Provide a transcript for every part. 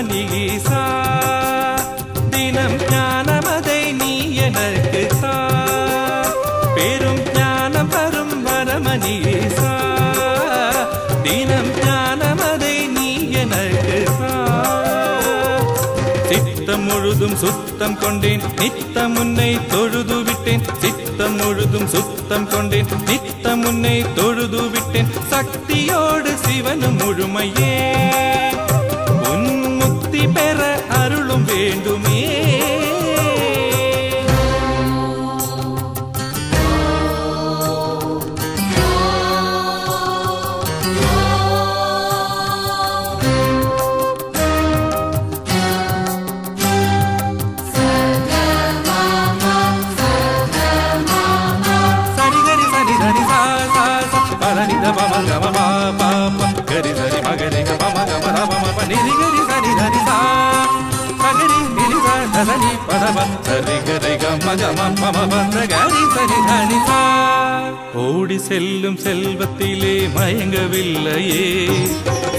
வரமணீசா தினம் ஞானமதை நீ எனக்கு தா பெரும் ஞானம் தரும் வரமணீசா தினம் ஞானமதை நீ எனக்கு தா சித்தம் முழுதும் சுத்தம் கொண்டேன் நித்தம் உன்னை தொழுது விட்டேன் சித்தம் முழுதும் சுத்தம் கொண்டேன் நித்தம் உன்னை தொழுது விட்டேன் சக்தியோடு சிவனும் முழுமையே உன் முக்தி பெற அருளும் வேண்டுமே ஓடி செல்லும் செல்வத்திலே மயங்கவில்லையே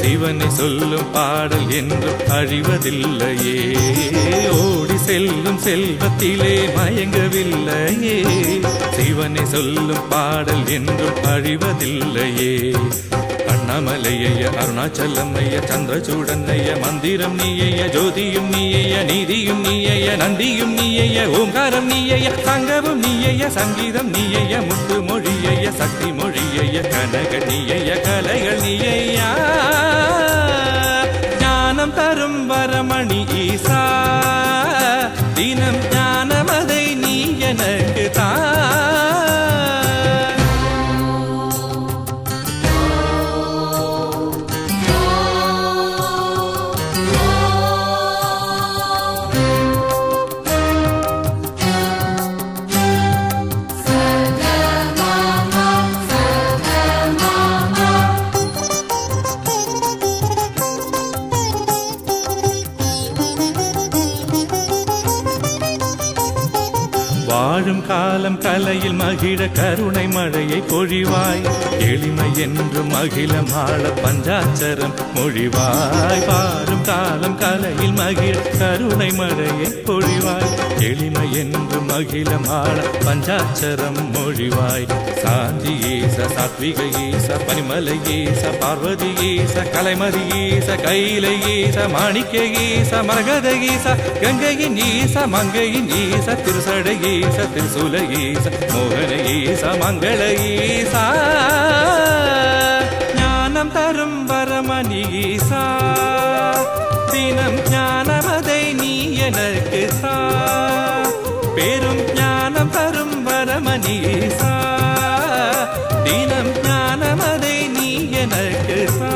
சிவனை சொல்லும் பாடல் என்றும் அழிவதில்லையே ஓடி செல்லும் செல்வத்திலே மயங்கவில்லையே சிவனை சொல்லும் பாடல் என்றும் அழிவதில்லையே அண்ணாமலைய அருணாச்சலம்மைய சந்திரசூடன்னைய மந்திரம் நீய ஜோதியும் நீய நீதியும் நீய நந்தியும் நீய ஓங்காரம் நீய சங்கமும் நீய சங்கீதம் நீய முத்து மொழிய சக்தி மொழிய கனக நீய கலைகள் நீயா ஞானம் தரும் வரமணி ஈசா தினம் ஞானமதை நீ எனக்கு தா வாழும் காலம் கலையில் மகிழ கருணை மழையை பொழிவாய் எளிமை என்று மகிழ மாள பஞ்சாட்சரம் மொழிவாய் வாழும் காலம் கலையில் மகிழ கருணை மழையை பொழிவாய் எளிமை என்று மகிழ மாள பஞ்சாட்சரம் மொழிவாய் சாந்தி ஈச சாத்விக ஈச பனிமலை ஈச பார்வதி ஈச கலைமதி ஈச கைலை ஈச மாணிக்க ஈச மரகத ஈச கங்கையின் ஈச மங்கையின் ஈச திருசடை ஈச திருசூல ஈச மோகன ஈச மங்கள ஈசா ஞானம் தரும் வரமணி ஈசா தினம் ஞானமதை நீ எனக்கு தா பெரும் ஞானம் தரும் வரமணி ஈசா தினம் ஞானமதை நீ எனக்கு தா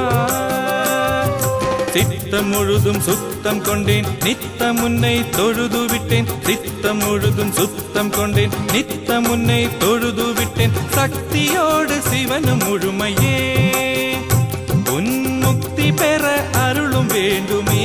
சித்தம் முழுதும் சுத்தம் கொண்டேன் நித்தம் உன்னை தொழுது விட்டேன் சித்தம் முழுதும் சுத்தம் கொண்டேன் நித்தம் உன்னை தொழுது விட்டேன் சக்தியோடு சிவனும் முழுமையே உன் முக்தி பெற அருளும் வேண்டுமே